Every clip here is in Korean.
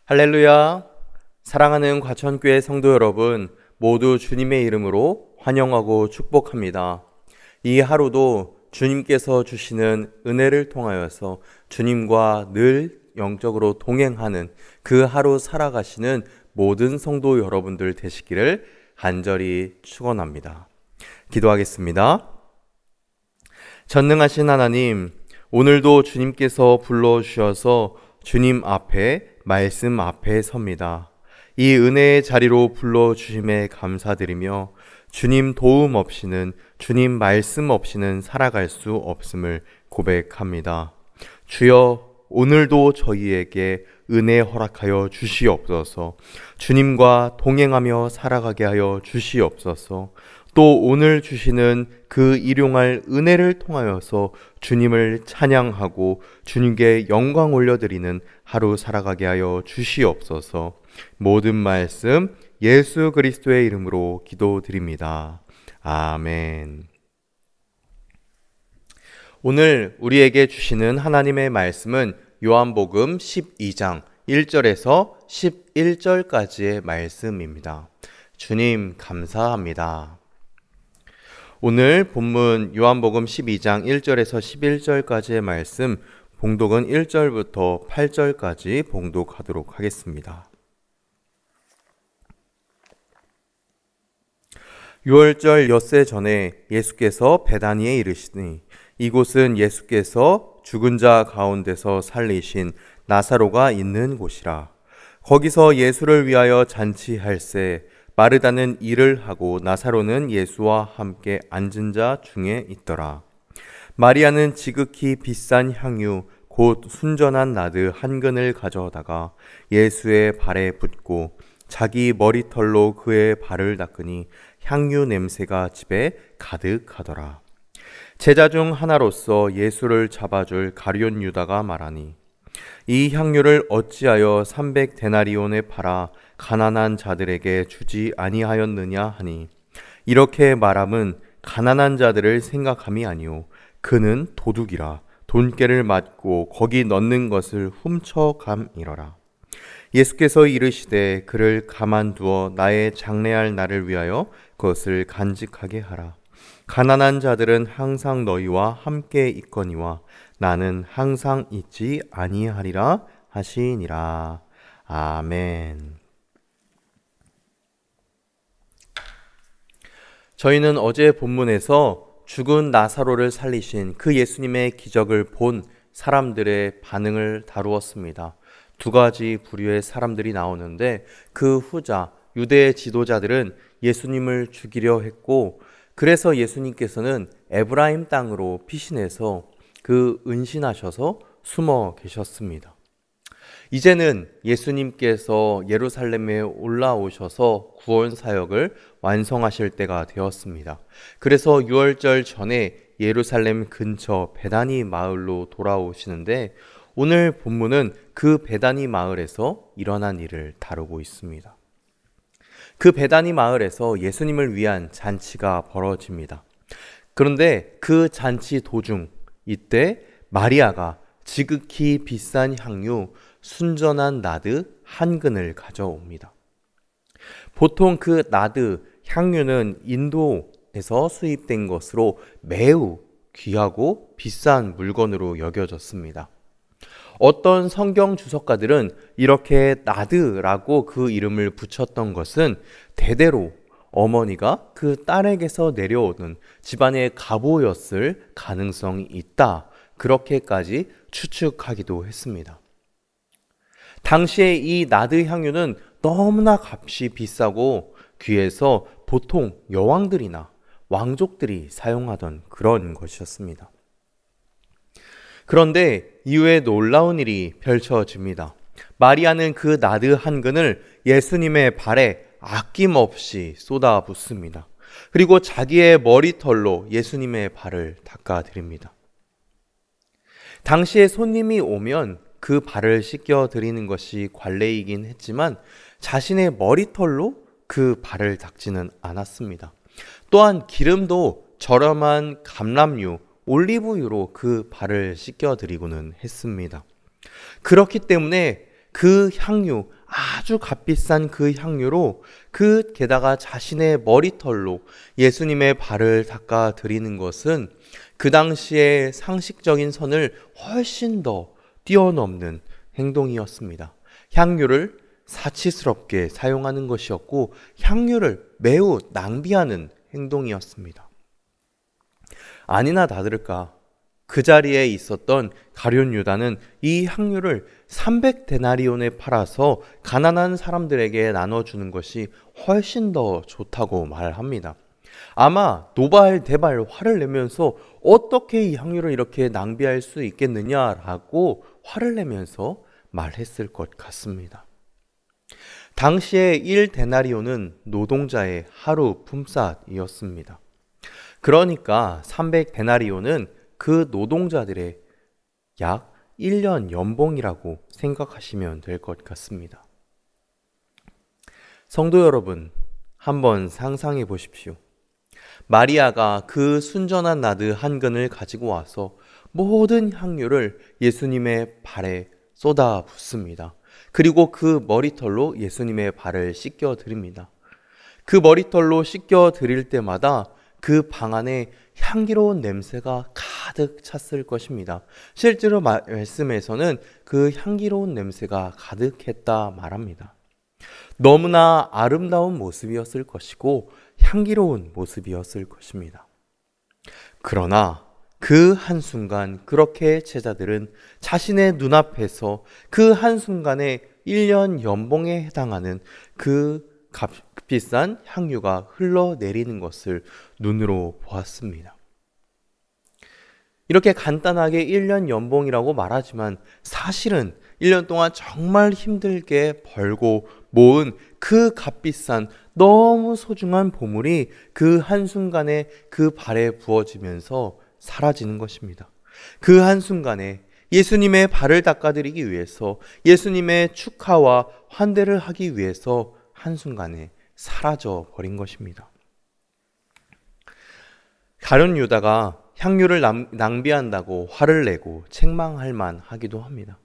할렐루야! 사랑하는 과천교회 성도 여러분, 모두 주님의 이름으로 환영하고 축복합니다. 이 하루도 주님께서 주시는 은혜를 통하여서 주님과 늘 영적으로 동행하는 그 하루 살아가시는 모든 성도 여러분들 되시기를 간절히 축원합니다. 기도하겠습니다. 전능하신 하나님, 오늘도 주님께서 불러주셔서 주님 앞에 말씀 앞에 섭니다. 이 은혜의 자리로 불러주심에 감사드리며 주님 도움 없이는, 주님 말씀 없이는 살아갈 수 없음을 고백합니다. 주여, 오늘도 저희에게 은혜 허락하여 주시옵소서. 주님과 동행하며 살아가게 하여 주시옵소서. 또 오늘 주시는 그 일용할 은혜를 통하여서 주님을 찬양하고 주님께 영광 올려드리는 하루 살아가게 하여 주시옵소서. 모든 말씀 예수 그리스도의 이름으로 기도드립니다. 아멘. 오늘 우리에게 주시는 하나님의 말씀은 요한복음 12장 1절에서 11절까지의 말씀입니다. 주님 감사합니다. 오늘 본문 요한복음 12장 1절에서 11절까지의 말씀 봉독은 1절부터 8절까지 봉독하도록 하겠습니다. 6월절 엿새 전에 예수께서 베다니에 이르시니 이곳은 예수께서 죽은 자 가운데서 살리신 나사로가 있는 곳이라. 거기서 예수를 위하여 잔치할새 마르다는 일을 하고 나사로는 예수와 함께 앉은 자 중에 있더라. 마리아는 지극히 비싼 향유 곧 순전한 나드 한 근을 가져다가 예수의 발에 붓고 자기 머리털로 그의 발을 닦으니 향유 냄새가 집에 가득하더라. 제자 중 하나로서 예수를 잡아줄 가룟 유다가 말하니 이 향유를 어찌하여 300데나리온에 팔아 가난한 자들에게 주지 아니하였느냐 하니 이렇게 말함은 가난한 자들을 생각함이 아니오 그는 도둑이라 돈깨를 맞고 거기 넣는 것을 훔쳐감이러라. 예수께서 이르시되 그를 가만두어 나의 장래할 날을 위하여 그것을 간직하게 하라. 가난한 자들은 항상 너희와 함께 있거니와 나는 항상 있지 아니하리라 하시니라. 아멘. 저희는 어제 본문에서 죽은 나사로를 살리신 그 예수님의 기적을 본 사람들의 반응을 다루었습니다. 두 가지 부류의 사람들이 나오는데 그 후자 유대의 지도자들은 예수님을 죽이려 했고 그래서 예수님께서는 에브라임 땅으로 피신해서 그 은신하셔서 숨어 계셨습니다. 이제는 예수님께서 예루살렘에 올라오셔서 구원 사역을 완성하실 때가 되었습니다. 그래서 6월절 전에 예루살렘 근처 베다니 마을로 돌아오시는데 오늘 본문은 그 베다니 마을에서 일어난 일을 다루고 있습니다. 그 베다니 마을에서 예수님을 위한 잔치가 벌어집니다. 그런데 그 잔치 도중 이때 마리아가 지극히 비싼 향유 순전한 나드 한 근을 가져옵니다. 보통 그 나드 향유는 인도에서 수입된 것으로 매우 귀하고 비싼 물건으로 여겨졌습니다. 어떤 성경 주석가들은 이렇게 나드라고 그 이름을 붙였던 것은 대대로 어머니가 그 딸에게서 내려오는 집안의 가보였을 가능성이 있다. 그렇게까지 추측하기도 했습니다. 당시에 이 나드 향유는 너무나 값이 비싸고 귀해서 보통 여왕들이나 왕족들이 사용하던 그런 것이었습니다. 그런데 이후에 놀라운 일이 펼쳐집니다. 마리아는 그 나드 한 근을 예수님의 발에 아낌없이 쏟아붓습니다. 그리고 자기의 머리털로 예수님의 발을 닦아드립니다. 당시에 손님이 오면 그 발을 씻겨드리는 것이 관례이긴 했지만 자신의 머리털로 그 발을 닦지는 않았습니다. 또한 기름도 저렴한 감람유, 올리브유로 그 발을 씻겨드리고는 했습니다. 그렇기 때문에 그 향유, 아주 값비싼 그 향유로 게다가 자신의 머리털로 예수님의 발을 닦아 드리는 것은 그 당시의 상식적인 선을 훨씬 더 뛰어넘는 행동이었습니다. 향유를 사치스럽게 사용하는 것이었고 향유를 매우 낭비하는 행동이었습니다. 아니나 다를까 그 자리에 있었던 가룟 유다는 이 향유를 300데나리온에 팔아서 가난한 사람들에게 나눠주는 것이 훨씬 더 좋다고 말합니다. 아마 노발대발 화를 내면서 어떻게 이 향유를 이렇게 낭비할 수 있겠느냐라고 화를 내면서 말했을 것 같습니다. 당시에 1데나리온은 노동자의 하루 품삯이었습니다. 그러니까 300데나리온은 그 노동자들의 약 1년 연봉이라고 생각하시면 될 것 같습니다. 성도 여러분, 한번 상상해 보십시오. 마리아가 그 순전한 나드 한 근을 가지고 와서 모든 향유를 예수님의 발에 쏟아 붓습니다. 그리고 그 머리털로 예수님의 발을 씻겨 드립니다. 그 머리털로 씻겨 드릴 때마다 그 방 안에 향기로운 냄새가 가득 찼을 것입니다. 실제로 말씀에서는 그 향기로운 냄새가 가득했다 말합니다. 너무나 아름다운 모습이었을 것이고 향기로운 모습이었을 것입니다. 그러나 그 한순간 그렇게 제자들은 자신의 눈앞에서 그 한순간에 1년 연봉에 해당하는 그 값비싼 향유가 흘러내리는 것을 눈으로 보았습니다. 이렇게 간단하게 1년 연봉이라고 말하지만 사실은 1년 동안 정말 힘들게 벌고 모은 그 값비싼 너무 소중한 보물이 그 한순간에 그 발에 부어지면서 사라지는 것입니다. 그 한순간에 예수님의 발을 닦아드리기 위해서 예수님의 축하와 환대를 하기 위해서 한순간에 사라져 버린 것입니다. 가룟 유다가 향유를 낭비한다고 화를 내고 책망할 만하기도 합니다.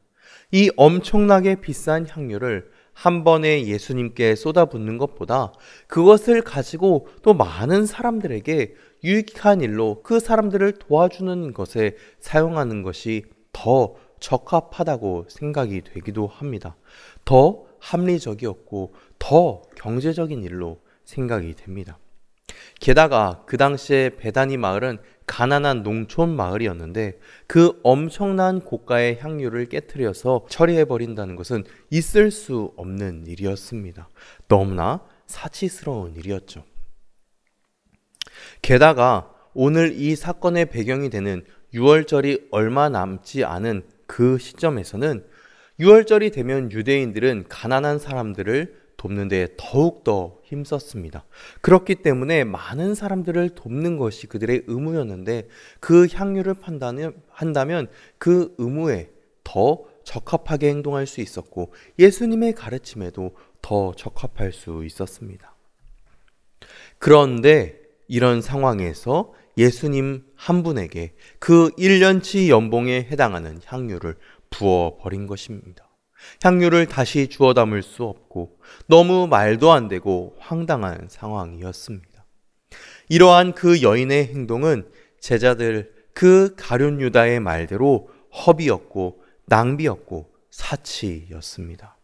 이 엄청나게 비싼 향유를 한 번에 예수님께 쏟아붓는 것보다 그것을 가지고 또 많은 사람들에게 유익한 일로 그 사람들을 도와주는 것에 사용하는 것이 더 적합하다고 생각이 되기도 합니다. 더 합리적이었고 더 경제적인 일로 생각이 됩니다. 게다가 그 당시에 베다니 마을은 가난한 농촌 마을이었는데 그 엄청난 고가의 향유를 깨트려서 처리해버린다는 것은 있을 수 없는 일이었습니다. 너무나 사치스러운 일이었죠. 게다가 오늘 이 사건의 배경이 되는 6월절이 얼마 남지 않은 그 시점에서는 6월절이 되면 유대인들은 가난한 사람들을 돕는 데 더욱더 힘썼습니다. 그렇기 때문에 많은 사람들을 돕는 것이 그들의 의무였는데 그 향유를 한다면 그 의무에 더 적합하게 행동할 수 있었고 예수님의 가르침에도 더 적합할 수 있었습니다. 그런데 이런 상황에서 예수님 한 분에게 그 1년치 연봉에 해당하는 향유를 부어버린 것입니다. 향유를 다시 주워 담을 수 없고 너무 말도 안 되고 황당한 상황이었습니다. 이러한 그 여인의 행동은 제자들 그 가룟 유다의 말대로 허비였고 낭비였고 사치였습니다.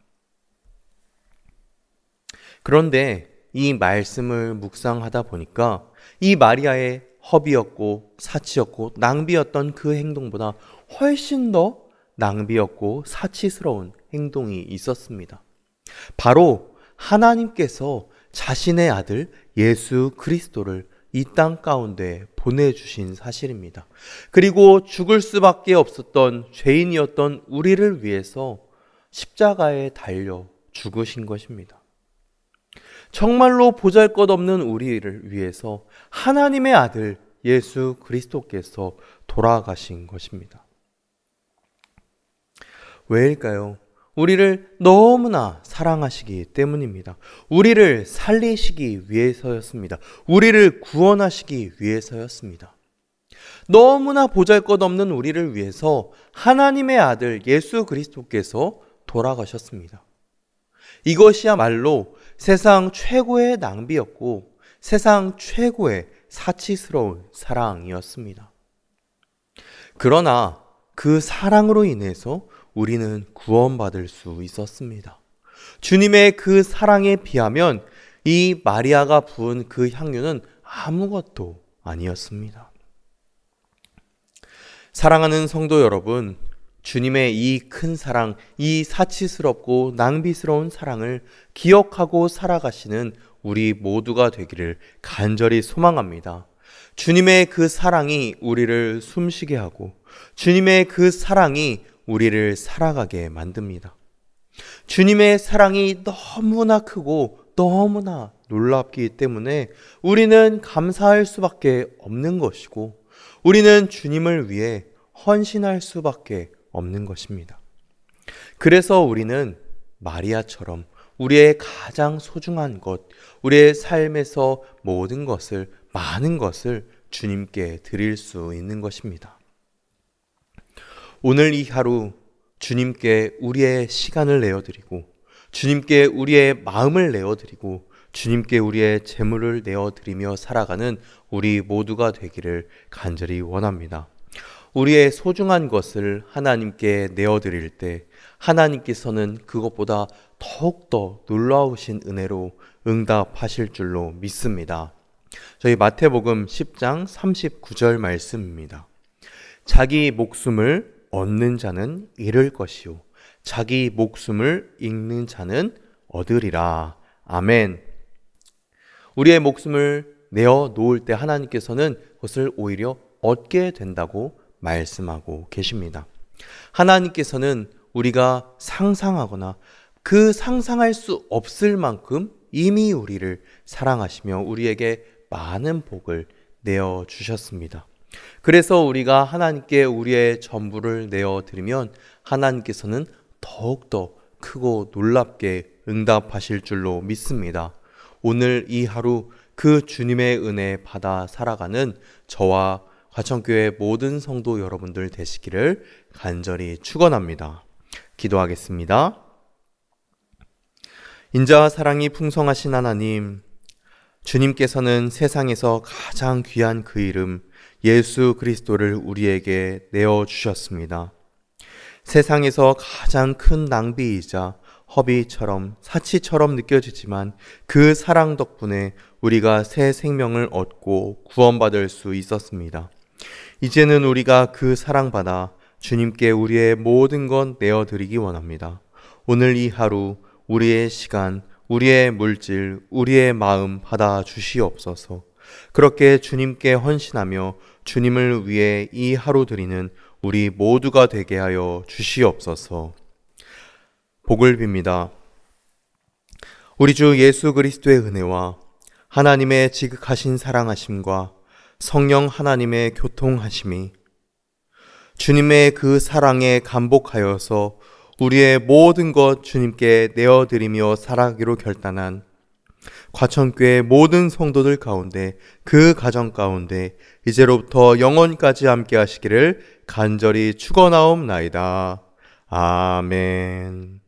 그런데 이 말씀을 묵상하다 보니까 이 마리아의 허비였고 사치였고 낭비였던 그 행동보다 훨씬 더 낭비였고 사치스러운 행동이 있었습니다. 바로 하나님께서 자신의 아들 예수 그리스도를 이 땅 가운데 보내주신 사실입니다. 그리고 죽을 수밖에 없었던 죄인이었던 우리를 위해서 십자가에 달려 죽으신 것입니다. 정말로 보잘것없는 우리를 위해서 하나님의 아들 예수 그리스도께서 돌아가신 것입니다. 왜일까요? 우리를 너무나 사랑하시기 때문입니다. 우리를 살리시기 위해서였습니다. 우리를 구원하시기 위해서였습니다. 너무나 보잘것없는 우리를 위해서 하나님의 아들 예수 그리스도께서 돌아가셨습니다. 이것이야말로 세상 최고의 낭비였고 세상 최고의 사치스러운 사랑이었습니다. 그러나 그 사랑으로 인해서 우리는 구원받을 수 있었습니다. 주님의 그 사랑에 비하면 이 마리아가 부은 그 향유는 아무것도 아니었습니다. 사랑하는 성도 여러분, 주님의 이 큰 사랑, 이 사치스럽고 낭비스러운 사랑을 기억하고 살아가시는 우리 모두가 되기를 간절히 소망합니다. 주님의 그 사랑이 우리를 숨쉬게 하고 주님의 그 사랑이 우리를 살아가게 만듭니다. 주님의 사랑이 너무나 크고 너무나 놀랍기 때문에 우리는 감사할 수밖에 없는 것이고 우리는 주님을 위해 헌신할 수밖에 없는 것입니다. 그래서 우리는 마리아처럼 우리의 가장 소중한 것, 우리의 삶에서 모든 것을, 많은 것을 주님께 드릴 수 있는 것입니다. 오늘 이 하루 주님께 우리의 시간을 내어드리고 주님께 우리의 마음을 내어드리고 주님께 우리의 재물을 내어드리며 살아가는 우리 모두가 되기를 간절히 원합니다. 우리의 소중한 것을 하나님께 내어드릴 때 하나님께서는 그것보다 더욱더 놀라우신 은혜로 응답하실 줄로 믿습니다. 저희 마태복음 10장 39절 말씀입니다. 자기 목숨을 얻는 자는 잃을 것이요 자기 목숨을 잃는 자는 얻으리라. 아멘. 우리의 목숨을 내어 놓을 때 하나님께서는 그것을 오히려 얻게 된다고 말씀하고 계십니다. 하나님께서는 우리가 상상하거나 그 상상할 수 없을 만큼 이미 우리를 사랑하시며 우리에게 많은 복을 내어 주셨습니다. 그래서 우리가 하나님께 우리의 전부를 내어 드리면 하나님께서는 더욱더 크고 놀랍게 응답하실 줄로 믿습니다. 오늘 이 하루 그 주님의 은혜 받아 살아가는 저와 과천교회 모든 성도 여러분들 되시기를 간절히 축원합니다. 기도하겠습니다. 인자와 사랑이 풍성하신 하나님, 주님께서는 세상에서 가장 귀한 그 이름 예수 그리스도를 우리에게 내어주셨습니다. 세상에서 가장 큰 낭비이자 허비처럼 사치처럼 느껴지지만 그 사랑 덕분에 우리가 새 생명을 얻고 구원받을 수 있었습니다. 이제는 우리가 그 사랑받아 주님께 우리의 모든 것 내어드리기 원합니다. 오늘 이 하루 우리의 시간, 우리의 물질, 우리의 마음 받아 주시옵소서. 그렇게 주님께 헌신하며 주님을 위해 이 하루 드리는 우리 모두가 되게 하여 주시옵소서. 복을 빕니다. 우리 주 예수 그리스도의 은혜와 하나님의 지극하신 사랑하심과 성령 하나님의 교통하심이 주님의 그 사랑에 감복하여서 우리의 모든 것 주님께 내어드리며 살아가기로 결단한 과천교회 모든 성도들 가운데 그 가정 가운데 이제로부터 영원까지 함께 하시기를 간절히 축원하옵나이다. 아멘.